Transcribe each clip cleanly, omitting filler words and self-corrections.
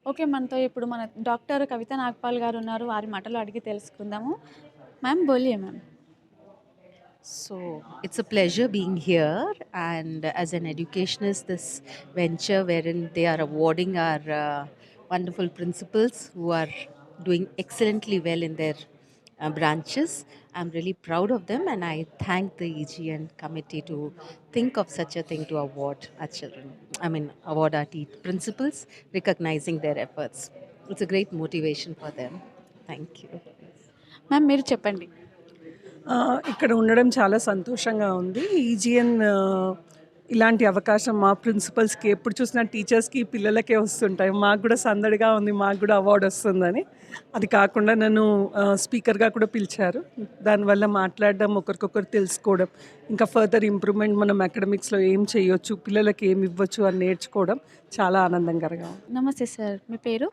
Okay. మనతో ఇప్పుడు మన డాక్టర్ కవిత నాగ్పాల్ గారున్నారు. వారి మాటలో అడిగి తెలుసుకుందాము. మ్యామ్ బోలియే ma'am. So it's a pleasure being here, and as an educationist, this venture wherein they are awarding our wonderful principals who are doing excellently well in their branches. I'm really proud of them, and I thank the EGN committee to think of such a thing to award our children. I mean, award our principals, recognizing their efforts. It's a great motivation for them. Thank you. Ma'am మీరు చెప్పండి. ఇక్కడ ఉండడం చాలా సంతోషంగా ఉంది. ఈజీఎన్ ఇలాంటి అవకాశం మా ప్రిన్సిపల్స్‌కి ఎప్పుడు చూసినా టీచర్స్‌కి, పిల్లలకే వస్తుంటాయి. మాకు కూడా సందడిగా ఉంది. మాకు కూడా అవార్డ్ వస్తుందని. అది కాకుండా నన్ను స్పీకర్‌గా కూడా పిలిచారు. దానివల్ల మాట్లాడడం, ఒకరికొకరు తెలుసుకోవడం, ఇంకా ఫర్దర్ ఇంప్రూవ్‌మెంట్ మనం అకాడమిక్స్‌లో ఏం చేయొచ్చు, పిల్లలకి ఏమి ఇవ్వచ్చు అని నేర్చుకోవడం చాలా ఆనందకరంగా ఉంది. నమస్తే సార్. మీ పేరు?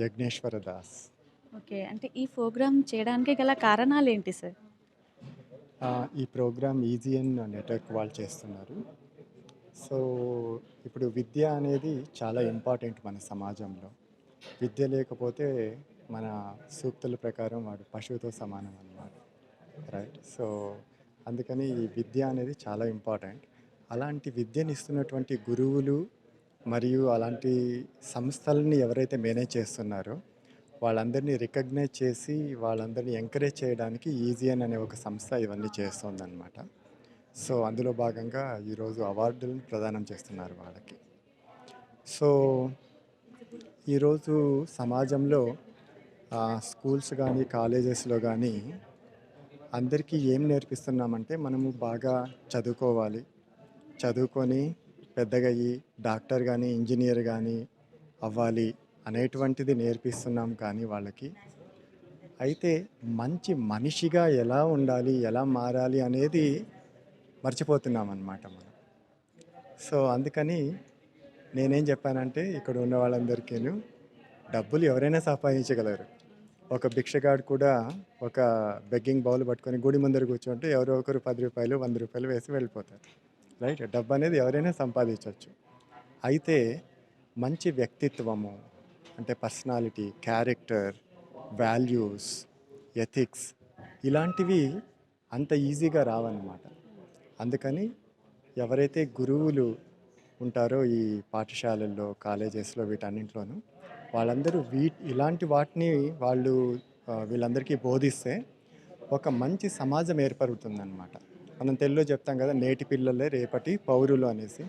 యజ్ఞేశ్వర దాస్. ఓకే. అంటే ఈ ప్రోగ్రామ్ చేయడానికి గల కారణాలేంటి సార్? ఈ ప్రోగ్రామ్ ఈజీఎన్ నెట్వర్క్ వాళ్ళు చేస్తున్నారు. సో ఇప్పుడు విద్య అనేది చాలా ఇంపార్టెంట్ మన సమాజంలో. విద్య లేకపోతే మన సూక్తుల ప్రకారం వాడు పశువుతో సమానం అన్నమాట. రైట్. సో అందుకని ఈ విద్య అనేది చాలా ఇంపార్టెంట్. అలాంటి విద్యను ఇస్తున్నటువంటి గురువులు మరియు అలాంటి సంస్థలని ఎవరైతే మేనేజ్ చేస్తున్నారో వాళ్ళందరినీ రికగ్నైజ్ చేసి వాళ్ళందరినీ ఎంకరేజ్ చేయడానికి ఈజీఎన్ అనే ఒక సంస్థ ఇవన్నీ చేస్తుందన్నమాట. సో అందులో భాగంగా ఈరోజు అవార్డులను ప్రదానం చేస్తున్నారు వాళ్ళకి. సో ఈరోజు సమాజంలో స్కూల్స్ కానీ కాలేజెస్లో కానీ అందరికీ ఏం నేర్పిస్తున్నామంటే మనము బాగా చదువుకోవాలి, చదువుకొని పెద్దగా అయ్యి డాక్టర్ కానీ ఇంజనీర్ కానీ అవ్వాలి అనేటువంటిది నేర్పిస్తున్నాం కానీ వాళ్ళకి. అయితే మంచి మనిషిగా ఎలా ఉండాలి, ఎలా మారాలి అనేది మర్చిపోతున్నాం అన్నమాట మనం. సో అందుకని నేనేం చెప్పానంటే ఇక్కడ ఉన్న వాళ్ళందరికీను డబ్బులు ఎవరైనా సంపాదించగలరు. ఒక భిక్షగాడు కూడా ఒక బెగ్గింగ్ బౌల్ పట్టుకొని గుడి ముందర కూర్చుంటే ఎవరో ఒకరు 10 రూపాయలు 100 రూపాయలు వేసి వెళ్ళిపోతారు. రైట్. డబ్బు అనేది ఎవరైనా సంపాదించవచ్చు. అయితే మంచి వ్యక్తిత్వము అంటే పర్సనాలిటీ, క్యారెక్టర్, వాల్యూస్, ఎథిక్స్ ఇలాంటివి అంత ఈజీగా రావన్నమాట. అందుకని ఎవరైతే గురువులు ఉంటారో ఈ పాఠశాలల్లో, కాలేజెస్లో వీటన్నింటిలోనూ వాళ్ళందరూ ఇలాంటి వాటిని వీళ్ళందరికీ బోధిస్తే ఒక మంచి సమాజం ఏర్పడుతుందన్నమాట. మనం తెలుగులో చెప్తాం కదా, నేటి పిల్లలే రేపటి పౌరులు అనేసి.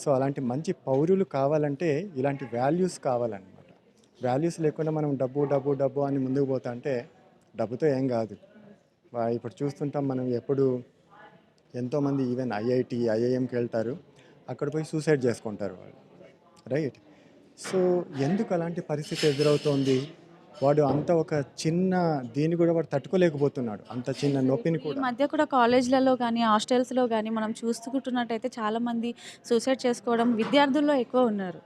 సో అలాంటి మంచి పౌరులు కావాలంటే ఇలాంటి వాల్యూస్ కావాలన్నమాట. వాల్యూస్ లేకుండా మనం డబ్బు డబ్బు డబ్బు అని ముందుకు పోతా అంటే డబ్బుతో ఏం కాదు. ఇప్పుడు చూస్తుంటాం మనం ఎప్పుడు ఎంతోమంది ఈవెన్ ఐఐఎంకి వెళ్తారు, అక్కడ పోయి సూసైడ్ చేసుకుంటారు వాళ్ళు. రైట్. సో ఎందుకు అలాంటి పరిస్థితి ఎదురవుతోంది? వాడు అంత ఒక చిన్న దీన్ని కూడా వాడు తట్టుకోలేకపోతున్నాడు, అంత చిన్న నొప్పిని ఈ కూడా. మధ్య కూడా కాలేజ్‌లలో గానీ, హాస్టల్స్‌లో గానీ మనం చూసుకుంటున్నట్టయితే చాలామంది సూసైడ్ చేసుకోవడం విద్యార్థుల్లో ఎక్కువ ఉన్నారు.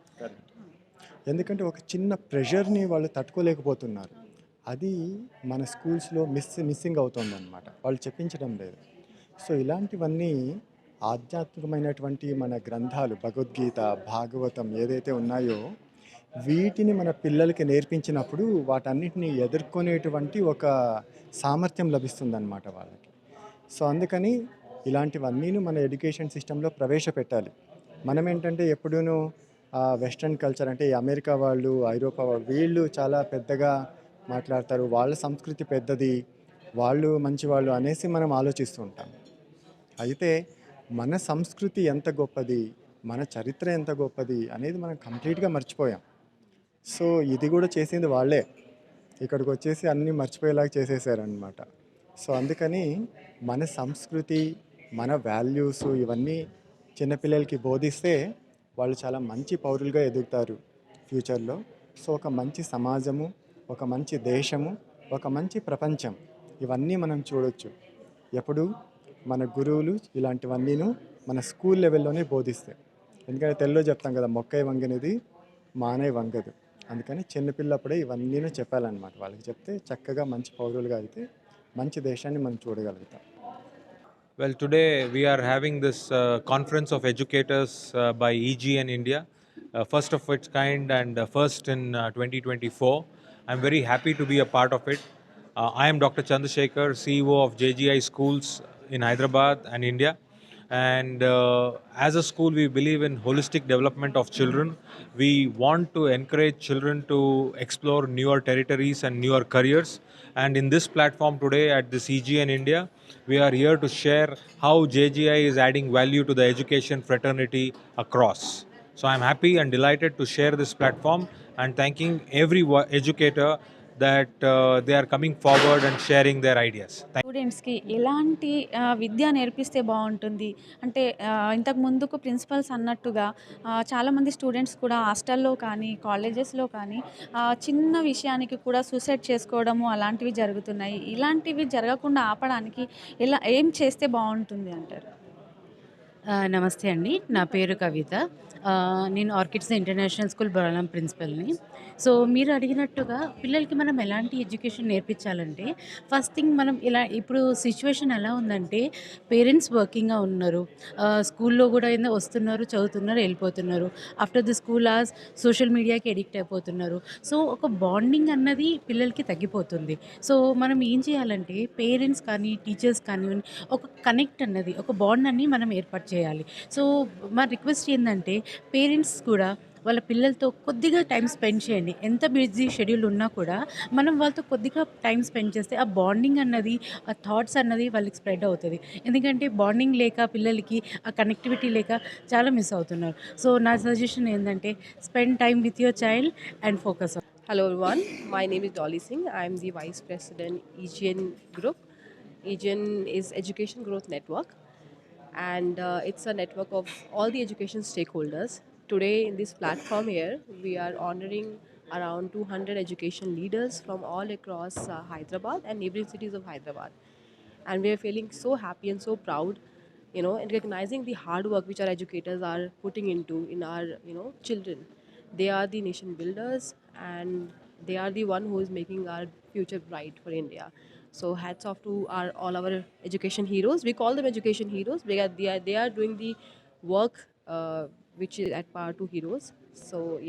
ఎందుకంటే ఒక చిన్న ప్రెషర్ని వాళ్ళు తట్టుకోలేకపోతున్నారు. అది మన స్కూల్స్లో మిస్సింగ్ అవుతుందన్నమాట. వాళ్ళు చెప్పించడం లేదు. సో ఇలాంటివన్నీ ఆధ్యాత్మికమైనటువంటి మన గ్రంథాలు భగవద్గీత, భాగవతం ఏదైతే ఉన్నాయో వీటిని మన పిల్లలకి నేర్పించినప్పుడు వాటన్నిటిని ఎదుర్కొనేటువంటి ఒక సామర్థ్యం లభిస్తుందన్నమాట వాళ్ళకి. సో అందుకని ఇలాంటివన్నీను మన ఎడ్యుకేషన్ సిస్టంలో ప్రవేశపెట్టాలి. మనం ఏంటంటే ఎప్పుడూనూ వెస్ట్రన్ కల్చర్ అంటే ఈ అమెరికా వాళ్ళు, ఐరోపా వాళ్ళు వీళ్ళు చాలా పెద్దగా మాట్లాడతారు, వాళ్ళ సంస్కృతి పెద్దది, వాళ్ళు మంచివాళ్ళు అనేసి మనం ఆలోచిస్తూ ఉంటాం. అయితే మన సంస్కృతి ఎంత గొప్పది, మన చరిత్ర ఎంత గొప్పది అనేది మనం కంప్లీట్గా మర్చిపోయాం. సో ఇది కూడా చేసింది వాళ్ళే, ఇక్కడికి వచ్చేసి అన్నీ మర్చిపోయేలాగా చేసేసారనమాట. సో అందుకని మన సంస్కృతి, మన వాల్యూస్ ఇవన్నీ చిన్నపిల్లలకి బోధిస్తే వాళ్ళు చాలా మంచి పౌరులుగా ఎదుగుతారు ఫ్యూచర్లో. సో ఒక మంచి సమాజము, ఒక మంచి దేశము, ఒక మంచి ప్రపంచం ఇవన్నీ మనం చూడొచ్చు ఎప్పుడు మన గురువులు ఇలాంటివన్నీను మన స్కూల్ లెవెల్లోనే బోధిస్తాయి. ఎందుకంటే తెలుగులో చెప్తాం కదా, మొక్కై వంగనిది మానై వంగదు. అందుకని చిన్నపిల్లప్పుడే ఇవన్నీను చెప్పాలన్నమాట. వాళ్ళకి చెప్తే చక్కగా మంచి పౌరులుగా అయితే మంచి దేశాన్ని మనం చూడగలుగుతాం. Well, today we are having this conference of educators by EGN India, first of its kind and first in 2024. I'm very happy to be a part of it. I am Dr. Chandrasekhar, CEO of JGI Schools in Hyderabad and India. And as a school, we believe in holistic development of children. We want to encourage children to explore newer territories and newer careers. And in this platform today at the CGN India, we are here to share how JGI is adding value to the education fraternity across. So I'm happy and delighted to share this platform and thanking every educator that they are coming forward and sharing their ideas. స్టూడెంట్స్‌కి ఎలాంటి విద్య నేర్పిస్తే బావుంటుంది? అంటే ఇంతకు ముందుకు principles అన్నట్టుగా చాలామంది students కూడా హాస్టల్‌లో కానీ, కాలేజెస్‌లో కానీ చిన్న విషయానికి కూడా సూసైడ్ చేసుకోవడము అలాంటివి జరుగుతున్నాయి. ఇలాంటివి జరగకుండా ఆపడానికి ఏం చేస్తే బావుంటుంది అంటారు? నమస్తే అండి. నా పేరు కవిత. నేను ఆర్కిడ్స్ ఇంటర్నేషనల్ స్కూల్ బొరాలం ప్రిన్సిపల్‌ని. సో మీరు అడిగినట్టుగా పిల్లలకి మనం ఎలాంటి ఎడ్యుకేషన్ నేర్పించాలంటే, ఫస్ట్ థింగ్ మనం ఇలా ఇప్పుడు సిచ్యువేషన్ ఎలా ఉందంటే పేరెంట్స్ వర్కింగ్‌గా ఉన్నారు. స్కూల్‌లో కూడా ఏందో వస్తున్నారు, చదువుతున్నారు, వెళ్ళిపోతున్నారు. After the school hours social మీడియాకి అడిక్ట్ అయిపోతున్నారు. సో ఒక బాండింగ్ అన్నది పిల్లలకి తగ్గిపోతుంది. సో మనం ఏం చేయాలంటే పేరెంట్స్ కానీ, టీచర్స్ కానివ్వండి, ఒక కనెక్ట్ అన్నది, ఒక బాండ్ అని మనం ఏర్పాటు చేయాలి. సో మా రిక్వెస్ట్ ఏందంటే పేరెంట్స్ కూడా వాళ్ళ పిల్లలతో కొద్దిగా టైం స్పెండ్ చేయండి. ఎంత బిజీ షెడ్యూల్ ఉన్నా కూడా మనం వాళ్ళతో కొద్దిగా టైం స్పెండ్ చేస్తే ఆ బాండింగ్ అన్నది, ఆ థాట్స్ అన్నది వాళ్ళకి స్ప్రెడ్ అవుతుంది. ఎందుకంటే బాండింగ్ లేక పిల్లలకి ఆ కనెక్టివిటీ లేక చాలా మిస్ అవుతున్నారు. సో నా సజెషన్ ఏంటంటే spend time with your child and focus. Hello everyone, my name is Dolly Singh. I am the Vice President EGN Group. EGN is Education Growth Network, and it's a network of all the education stakeholders. Today in this platform here, we are honoring around 200 education leaders from all across Hyderabad and neighboring cities of Hyderabad. And we are feeling so happy and so proud, and recognizing the hard work which our educators are putting into in our, children. They are the nation builders, and they are the one who is making our future bright for India. So hats off to all our education heroes. We call them education heroes because they are doing the work which is at par to heroes. So yeah.